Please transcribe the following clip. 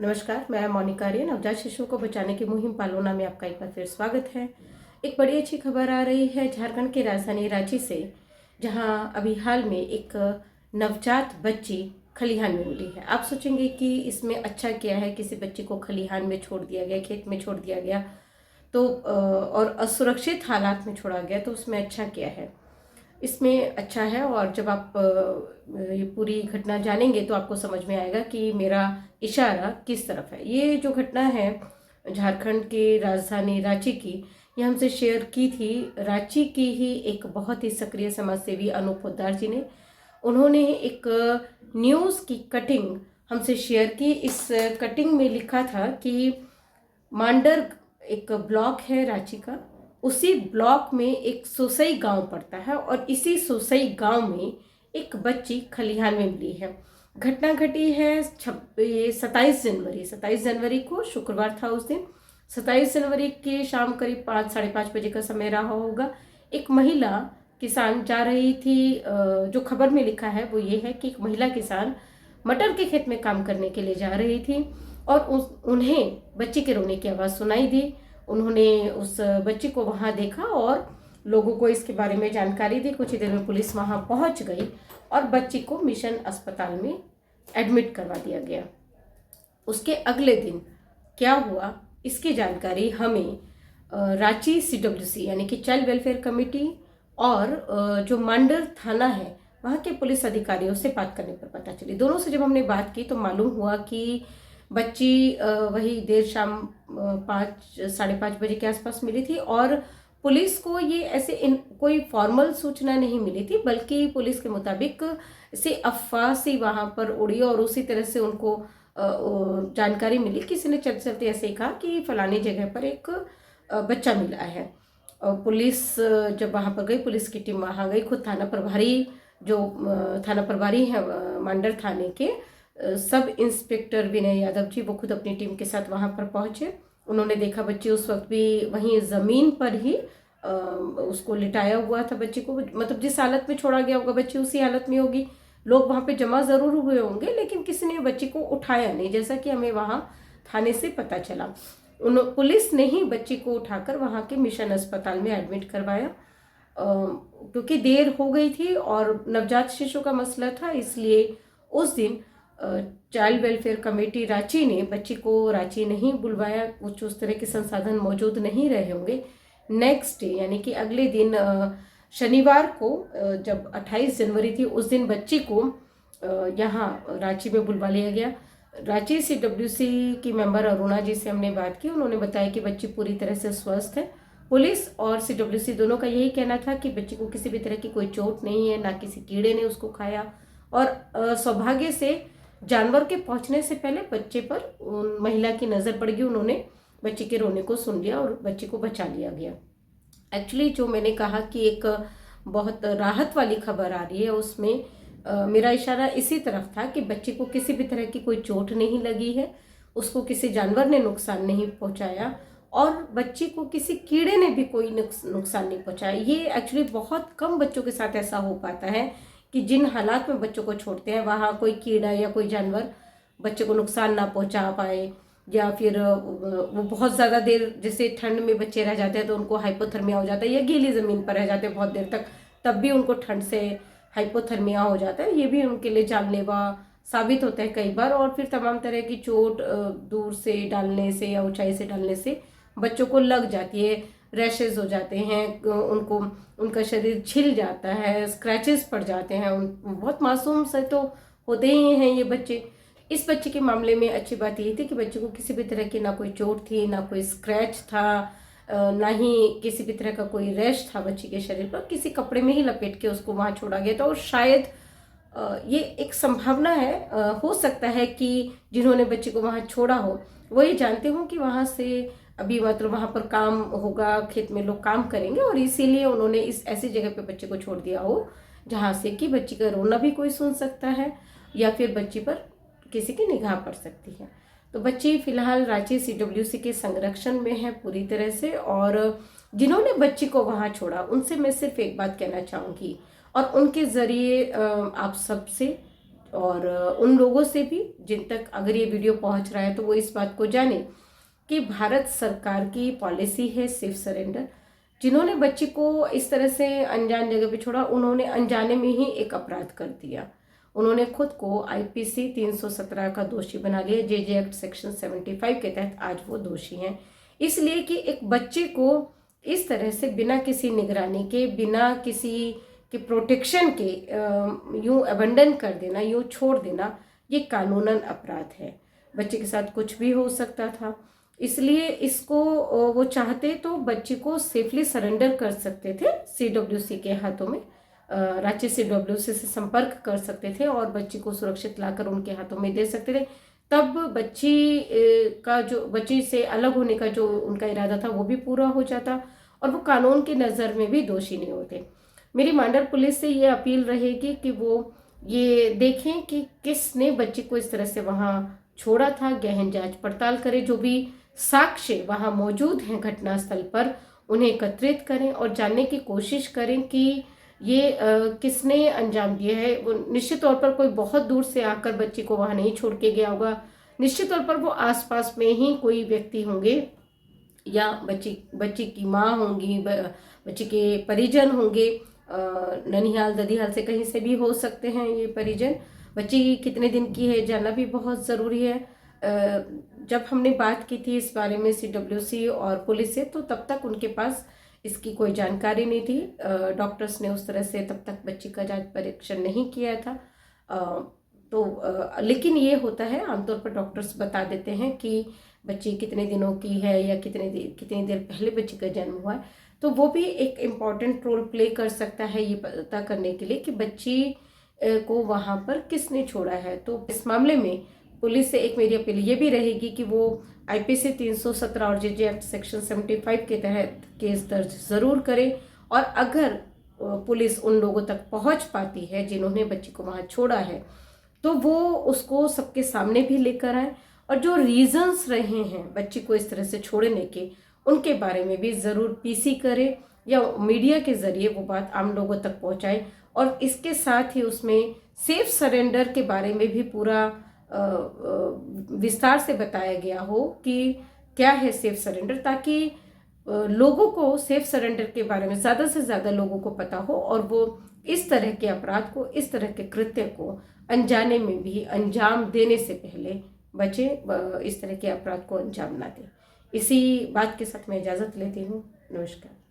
नमस्कार, मैं मोनिका आर्य। नवजात शिशुओं को बचाने की मुहिम पालोना में आपका एक बार फिर स्वागत है। एक बड़ी अच्छी खबर आ रही है झारखंड की राजधानी रांची से, जहां अभी हाल में एक नवजात बच्ची खलिहान में मिली है। आप सोचेंगे कि इसमें अच्छा क्या है, किसी बच्ची को खलिहान में छोड़ दिया गया, खेत में छोड़ दिया गया तो और असुरक्षित हालात में छोड़ा गया, तो उसमें अच्छा क्या है। इसमें अच्छा है, और जब आप ये पूरी घटना जानेंगे तो आपको समझ में आएगा कि मेरा इशारा किस तरफ है। ये जो घटना है झारखंड की राजधानी रांची की, ये हमसे शेयर की थी रांची की ही एक बहुत ही सक्रिय समाजसेवी अनूप पोद्दार जी ने। उन्होंने एक न्यूज़ की कटिंग हमसे शेयर की। इस कटिंग में लिखा था कि मांडर एक ब्लॉक है रांची का, उसी ब्लॉक में एक सोसई गांव पड़ता है और इसी सोसई गांव में एक बच्ची खलिहान में मिली है। घटना घटी है 27 जनवरी को, शुक्रवार था उस दिन। 27 जनवरी के शाम करीब 5 साढ़े 5 बजे का समय रहा होगा। एक महिला किसान जा रही थी। जो खबर में लिखा है वो ये है कि एक महिला किसान मटर के खेत में काम करने के लिए जा रही थी और उन्हें बच्ची के रोने की आवाज़ सुनाई दी। उन्होंने उस बच्ची को वहाँ देखा और लोगों को इसके बारे में जानकारी दी। कुछ ही देर में पुलिस वहाँ पहुँच गई और बच्ची को मिशन अस्पताल में एडमिट करवा दिया गया। उसके अगले दिन क्या हुआ, इसकी जानकारी हमें रांची CWC यानी कि चाइल्ड वेलफेयर कमेटी और जो मांडर थाना है वहाँ के पुलिस अधिकारियों से बात करने पर पता चली। दोनों से जब हमने बात की तो मालूम हुआ कि बच्ची वही देर शाम 5 साढ़े 5 बजे के आसपास मिली थी और पुलिस को ये ऐसे कोई फॉर्मल सूचना नहीं मिली थी, बल्कि पुलिस के मुताबिक से अफवाह सी वहाँ पर उड़ी और उसी तरह से उनको जानकारी मिली। किसी ने चलते चलते ऐसे ही कहा कि फलानी जगह पर एक बच्चा मिला है। पुलिस जब वहाँ पर गई, पुलिस की टीम वहाँ गई। खुद थाना प्रभारी जो थाना प्रभारी है मांडर थाने के, सब इंस्पेक्टर विनय यादव जी, वो खुद अपनी टीम के साथ वहाँ पर पहुँचे। उन्होंने देखा बच्ची उस वक्त भी वहीं ज़मीन पर ही उसको लिटाया हुआ था। बच्ची को मतलब जिस हालत में छोड़ा गया होगा बच्ची उसी हालत में होगी। लोग वहाँ पे जमा ज़रूर हुए होंगे, लेकिन किसी ने बच्ची को उठाया नहीं, जैसा कि हमें वहाँ थाने से पता चला। पुलिस ने ही बच्ची को उठाकर वहाँ के मिशन अस्पताल में एडमिट करवाया। क्योंकि देर हो गई थी और नवजात शिशु का मसला था, इसलिए उस दिन चाइल्ड वेलफेयर कमेटी रांची ने बच्ची को रांची नहीं बुलवाया। कुछ उस तरह के संसाधन मौजूद नहीं रहे होंगे। नेक्स्ट डे यानी कि अगले दिन शनिवार को जब 28 जनवरी थी, उस दिन बच्ची को यहाँ रांची में बुलवा लिया गया। रांची CWC की मेंबर अरुणा जी से हमने बात की। उन्होंने बताया कि बच्ची पूरी तरह से स्वस्थ है। पुलिस और CWC दोनों का यही कहना था कि बच्ची को किसी भी तरह की कोई चोट नहीं है, ना किसी कीड़े ने उसको खाया, और सौभाग्य से जानवर के पहुंचने से पहले बच्चे पर उन महिला की नज़र पड़ गई। उन्होंने बच्ची के रोने को सुन लिया और बच्ची को बचा लिया गया। एक्चुअली जो मैंने कहा कि एक बहुत राहत वाली खबर आ रही है, उसमें मेरा इशारा इसी तरफ था कि बच्ची को किसी भी तरह की कोई चोट नहीं लगी है, उसको किसी जानवर ने नुकसान नहीं पहुंचाया और बच्ची को किसी कीड़े ने भी कोई नुकसान नहीं पहुंचाया। ये एक्चुअली बहुत कम बच्चों के साथ ऐसा हो पाता है कि जिन हालात में बच्चों को छोड़ते हैं वहाँ कोई कीड़ा या कोई जानवर बच्चे को नुकसान ना पहुंचा पाए, या फिर वो बहुत ज़्यादा देर, जैसे ठंड में बच्चे रह जाते हैं तो उनको हाइपोथर्मिया हो जाता है, या गीली ज़मीन पर रह जाते हैं बहुत देर तक, तब भी उनको ठंड से हाइपोथर्मिया हो जाता है। ये भी उनके लिए जानलेवा साबित होता है कई बार। और फिर तमाम तरह की चोट दूर से डालने से या ऊंचाई से डालने से बच्चों को लग जाती है, रैशेज हो जाते हैं, उनको उनका शरीर छिल जाता है, स्क्रैचेस पड़ जाते हैं। बहुत मासूम से तो होते ही हैं ये बच्चे। इस बच्चे के मामले में अच्छी बात ये थी कि बच्चे को किसी भी तरह की ना कोई चोट थी, ना कोई स्क्रैच था, ना ही किसी भी तरह का कोई रैश था बच्ची के शरीर पर। किसी कपड़े में ही लपेट के उसको वहाँ छोड़ा गया था। और शायद ये एक संभावना है, हो सकता है कि जिन्होंने बच्चे को वहाँ छोड़ा हो वो ये जानते हो कि वहाँ से अभी मतलब वहाँ पर काम होगा, खेत में लोग काम करेंगे, और इसीलिए उन्होंने इस ऐसी जगह पे बच्चे को छोड़ दिया हो जहाँ से कि बच्ची का रोना भी कोई सुन सकता है या फिर बच्ची पर किसी की निगाह पड़ सकती है। तो बच्ची फिलहाल रांची CWC के संरक्षण में है पूरी तरह से। और जिन्होंने बच्ची को वहाँ छोड़ा उनसे मैं सिर्फ एक बात कहना चाहूँगी और उनके ज़रिए आप सबसे और उन लोगों से भी जिन तक अगर ये वीडियो पहुंच रहा है तो वो इस बात को जाने कि भारत सरकार की पॉलिसी है सेफ सरेंडर। जिन्होंने बच्ची को इस तरह से अनजान जगह पे छोड़ा, उन्होंने अनजाने में ही एक अपराध कर दिया। उन्होंने खुद को आईपीसी 317 का दोषी बना लिया। जेजे एक्ट सेक्शन 75 के तहत आज वो दोषी हैं। इसलिए कि एक बच्चे को इस तरह से बिना किसी निगरानी के, बिना किसी के प्रोटेक्शन के यूं अबंडन कर देना, यूं छोड़ देना, ये कानूनन अपराध है। बच्चे के साथ कुछ भी हो सकता था, इसलिए इसको वो चाहते तो बच्ची को सेफली सरेंडर कर सकते थे। सीडब्ल्यूसी के हाथों में, रांची सीडब्ल्यूसी से संपर्क कर सकते थे और बच्ची को सुरक्षित लाकर उनके हाथों में दे सकते थे। तब बच्ची से अलग होने का जो उनका इरादा था वो भी पूरा हो जाता और वो कानून की नज़र में भी दोषी नहीं होते। मेरी मांडर पुलिस से ये अपील रहेगी कि वो ये देखें कि किसने बच्ची को इस तरह से वहाँ छोड़ा था। गहन जांच पड़ताल करें, जो भी साक्ष्य वहाँ मौजूद हैं घटनास्थल पर उन्हें एकत्रित करें और जानने की कोशिश करें कि ये किसने अंजाम दिया है। वो निश्चित तौर पर कोई बहुत दूर से आकर बच्ची को वहाँ नहीं छोड़ के गया होगा। निश्चित तौर पर वो आसपास में ही कोई व्यक्ति होंगे, या बच्ची की माँ होंगी, बच्ची के परिजन होंगे। ननिहाल ददिहाल से कहीं से भी हो सकते हैं ये परिजन। बच्ची कितने दिन की है जानना भी बहुत ज़रूरी है। जब हमने बात की थी इस बारे में सीडब्ल्यूसी और पुलिस से, तो तब तक उनके पास इसकी कोई जानकारी नहीं थी। डॉक्टर्स ने उस तरह से तब तक बच्ची का जांच परीक्षण नहीं किया था। लेकिन ये होता है, आमतौर पर डॉक्टर्स बता देते हैं कि बच्ची कितने दिनों की है या कितनी देर पहले बच्ची का जन्म हुआ है। तो वो भी एक इम्पॉर्टेंट रोल प्ले कर सकता है ये पता करने के लिए कि बच्ची को वहाँ पर किसने छोड़ा है। तो इस मामले में पुलिस से एक मेरी अपील ये भी रहेगी कि वो आईपीसी 317 और जेजे एक्ट सेक्शन 75 के तहत केस दर्ज ज़रूर करे। और अगर पुलिस उन लोगों तक पहुँच पाती है जिन्होंने बच्ची को वहाँ छोड़ा है, तो वो उसको सबके सामने भी लेकर आए और जो रीजंस रहे हैं बच्ची को इस तरह से छोड़ने के, उनके बारे में भी ज़रूर पीसी करे या मीडिया के ज़रिए वो बात आम लोगों तक पहुंचाए। और इसके साथ ही उसमें सेफ सरेंडर के बारे में भी पूरा विस्तार से बताया गया हो कि क्या है सेफ सरेंडर, ताकि लोगों को सेफ सरेंडर के बारे में ज़्यादा से ज़्यादा लोगों को पता हो और वो इस तरह के अपराध को, इस तरह के कृत्य को अनजाने में भी अंजाम देने से पहले बचे, इस तरह के अपराध को अंजाम ना दें। इसी बात के साथ मैं इजाज़त लेती हूँ। नमस्कार।